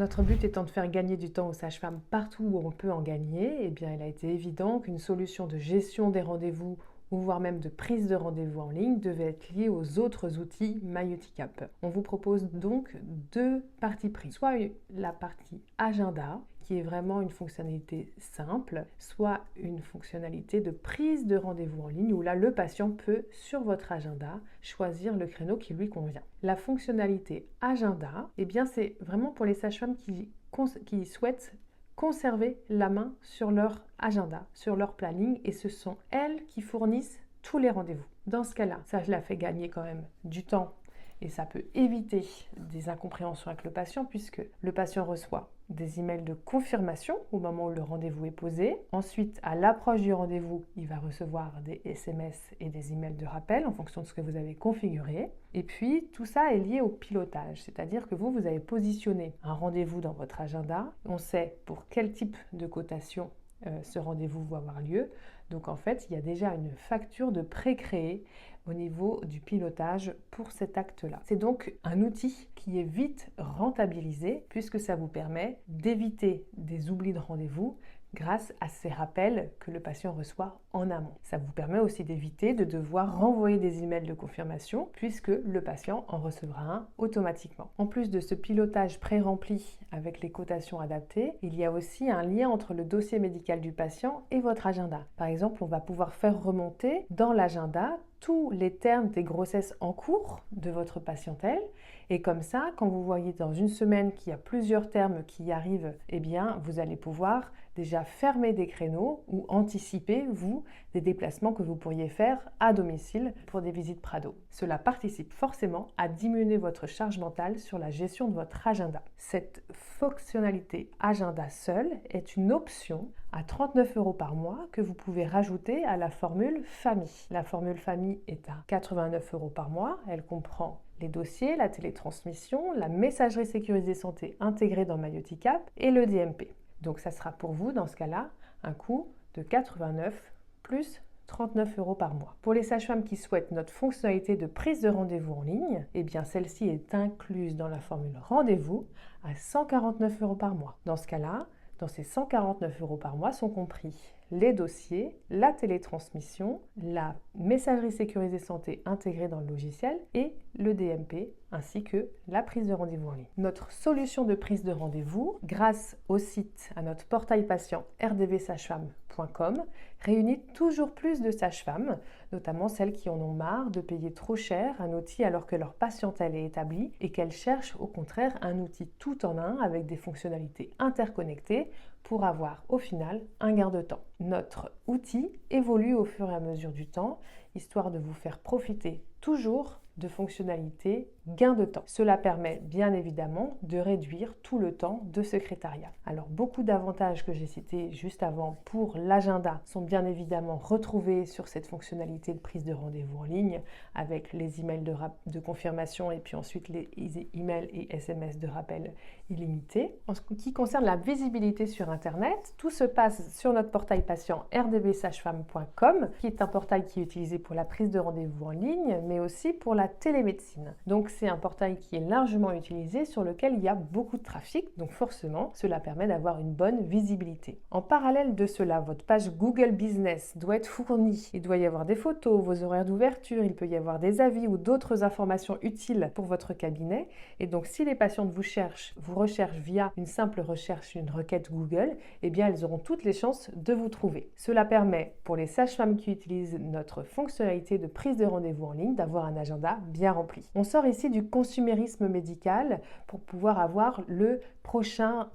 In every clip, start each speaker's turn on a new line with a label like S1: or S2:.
S1: Notre but étant de faire gagner du temps aux sages-femmes partout où on peut en gagner, eh bien, il a été évident qu'une solution de gestion des rendez-vous ou voire même de prise de rendez-vous en ligne devait être liée aux autres outils MyUtiCap. On vous propose donc deux parties pris, soit la partie agenda, qui est vraiment une fonctionnalité simple, soit une fonctionnalité de prise de rendez-vous en ligne où là le patient peut sur votre agenda choisir le créneau qui lui convient. La fonctionnalité agenda, eh bien c'est vraiment pour les sages-femmes qui souhaitent conserver la main sur leur agenda, sur leur planning, et ce sont elles qui fournissent tous les rendez-vous. Dans ce cas-là, ça la fait gagner quand même du temps et ça peut éviter des incompréhensions avec le patient puisque le patient reçoit des emails de confirmation au moment où le rendez-vous est posé. Ensuite, à l'approche du rendez-vous, il va recevoir des SMS et des emails de rappel en fonction de ce que vous avez configuré. Et puis, tout ça est lié au pilotage, c'est-à-dire que vous avez positionné un rendez-vous dans votre agenda. On sait pour quel type de cotation ce rendez-vous va avoir lieu. Donc en fait, il y a déjà une facture de pré-créée au niveau du pilotage pour cet acte-là. C'est donc un outil qui est vite rentabilisé puisque ça vous permet d'éviter des oublis de rendez-vous grâce à ces rappels que le patient reçoit en amont. Ça vous permet aussi d'éviter de devoir renvoyer des emails de confirmation puisque le patient en recevra un automatiquement. En plus de ce pilotage pré-rempli avec les cotations adaptées, il y a aussi un lien entre le dossier médical du patient et votre agenda. Par exemple, on va pouvoir faire remonter dans l'agenda tous les termes des grossesses en cours de votre patientèle. Et comme ça, quand vous voyez dans une semaine qu'il y a plusieurs termes qui arrivent, eh bien, vous allez pouvoir déjà fermer des créneaux ou anticiper, vous, des déplacements que vous pourriez faire à domicile pour des visites Prado. Cela participe forcément à diminuer votre charge mentale sur la gestion de votre agenda. Cette fonctionnalité agenda seule est une option à 39 € par mois que vous pouvez rajouter à la formule famille. La formule famille est à 89 € par mois. Elle comprend les dossiers, la télétransmission, la messagerie sécurisée santé intégrée dans MyUtiCap et le DMP. Donc ça sera pour vous, dans ce cas-là, un coût de 89 plus 39 € par mois. Pour les sages-femmes qui souhaitent notre fonctionnalité de prise de rendez-vous en ligne, eh bien celle-ci est incluse dans la formule rendez-vous à 149 € par mois. Dans ce cas-là, dans ces 149 € par mois sont compris les dossiers, la télétransmission, la messagerie sécurisée santé intégrée dans le logiciel et le DMP, ainsi que la prise de rendez-vous en ligne. Notre solution de prise de rendez-vous, grâce au site, à notre portail patient rdvsagefemme.com, réunit toujours plus de sages-femmes, notamment celles qui en ont marre de payer trop cher un outil alors que leur patientèle est établie et qu'elles cherchent au contraire un outil tout en un avec des fonctionnalités interconnectées pour avoir au final un gain de temps. Notre outil évolue au fur et à mesure du temps, histoire de vous faire profiter toujours de fonctionnalités gain de temps. Cela permet bien évidemment de réduire tout le temps de secrétariat. Alors beaucoup d'avantages que j'ai cités juste avant pour l'agenda sont bien évidemment retrouvés sur cette fonctionnalité de prise de rendez-vous en ligne avec les emails de confirmation et puis ensuite les emails et SMS de rappel illimités. En ce qui concerne la visibilité sur Internet, tout se passe sur notre portail patient rdvsagefemme.com qui est un portail qui est utilisé pour la prise de rendez-vous en ligne mais aussi pour la télémédecine. Donc c'est un portail qui est largement utilisé sur lequel il y a beaucoup de trafic, donc forcément cela permet d'avoir une bonne visibilité. En parallèle de cela, votre page Google Business doit être fournie. Il doit y avoir des photos, vos horaires d'ouverture, il peut y avoir des avis ou d'autres informations utiles pour votre cabinet. Et donc si les patientes vous recherchent via une simple recherche, une requête Google, eh bien elles auront toutes les chances de vous trouver. Cela permet pour les sages-femmes qui utilisent notre fonctionnalité de prise de rendez-vous en ligne d'avoir un agenda bien rempli. On sort ici du consumérisme médical pour pouvoir avoir le prochain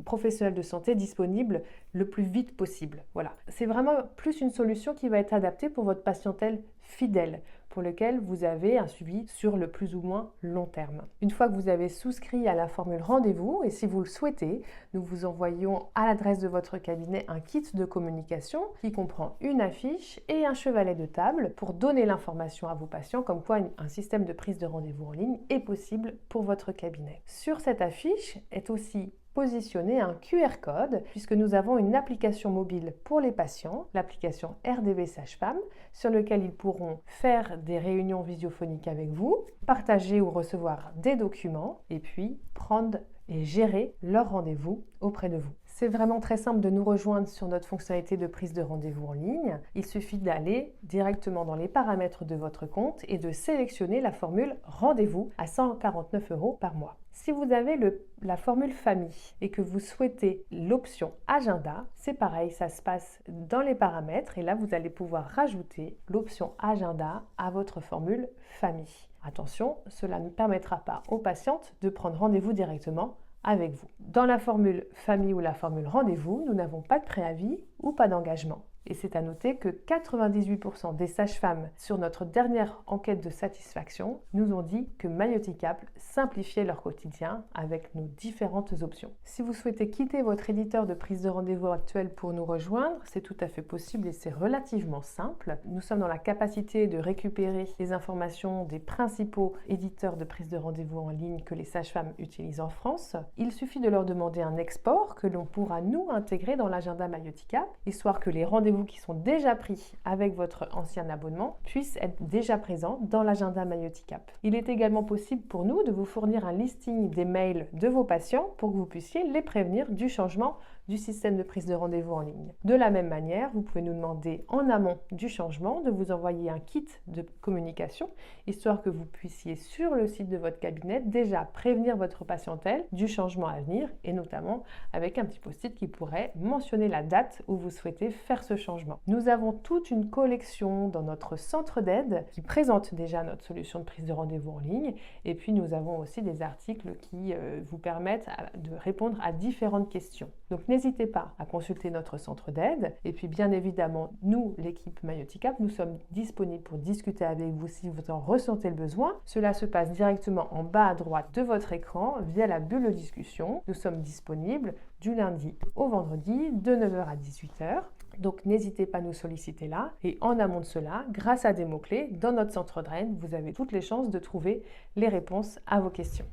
S1: professionnel de santé disponible le plus vite possible. Voilà, c'est vraiment plus une solution qui va être adaptée pour votre patientèle fidèle, pour lequel vous avez un suivi sur le plus ou moins long terme. Une fois que vous avez souscrit à la formule rendez-vous, et si vous le souhaitez, nous vous envoyons à l'adresse de votre cabinet un kit de communication qui comprend une affiche et un chevalet de table pour donner l'information à vos patients comme quoi un système de prise de rendez-vous en ligne est possible pour votre cabinet. Sur cette affiche est aussi positionner un QR code puisque nous avons une application mobile pour les patients, l'application RDV Sage-Femme, sur lequel ils pourront faire des réunions visiophoniques avec vous, partager ou recevoir des documents et puis prendre et gérer leurs rendez-vous auprès de vous. C'est vraiment très simple de nous rejoindre sur notre fonctionnalité de prise de rendez-vous en ligne. Il suffit d'aller directement dans les paramètres de votre compte et de sélectionner la formule rendez-vous à 149 € par mois. Si vous avez la formule famille et que vous souhaitez l'option agenda, c'est pareil, ça se passe dans les paramètres et là vous allez pouvoir rajouter l'option agenda à votre formule famille. Attention, cela ne permettra pas aux patientes de prendre rendez-vous directement avec vous. Dans la formule famille ou la formule rendez-vous, nous n'avons pas de préavis ou pas d'engagement. Et c'est à noter que 98% des sages-femmes sur notre dernière enquête de satisfaction nous ont dit que Myoticap simplifiait leur quotidien avec nos différentes options. Si vous souhaitez quitter votre éditeur de prise de rendez-vous actuel pour nous rejoindre, c'est tout à fait possible et c'est relativement simple. Nous sommes dans la capacité de récupérer les informations des principaux éditeurs de prise de rendez-vous en ligne que les sages-femmes utilisent en France. Il suffit de leur demander un export que l'on pourra nous intégrer dans l'agenda Myoticap, histoire que les rendez-vous qui sont déjà pris avec votre ancien abonnement puissent être déjà présents dans l'agenda Myoticap. Il est également possible pour nous de vous fournir un listing des mails de vos patients pour que vous puissiez les prévenir du changement du système de prise de rendez-vous en ligne. De la même manière, vous pouvez nous demander en amont du changement de vous envoyer un kit de communication, histoire que vous puissiez sur le site de votre cabinet déjà prévenir votre patientèle du changement à venir et notamment avec un petit post-it qui pourrait mentionner la date où vous souhaitez faire ce changement. Nous avons toute une collection dans notre centre d'aide qui présente déjà notre solution de prise de rendez-vous en ligne et puis nous avons aussi des articles qui vous permettent de répondre à différentes questions. Donc n'hésitez pas à consulter notre centre d'aide et puis bien évidemment nous, l'équipe Myoticap, nous sommes disponibles pour discuter avec vous si vous en ressentez le besoin. Cela se passe directement en bas à droite de votre écran via la bulle de discussion. Nous sommes disponibles du lundi au vendredi de 9h à 18h. Donc n'hésitez pas à nous solliciter là. Et en amont de cela, grâce à des mots-clés, dans notre centre d'aide, vous avez toutes les chances de trouver les réponses à vos questions.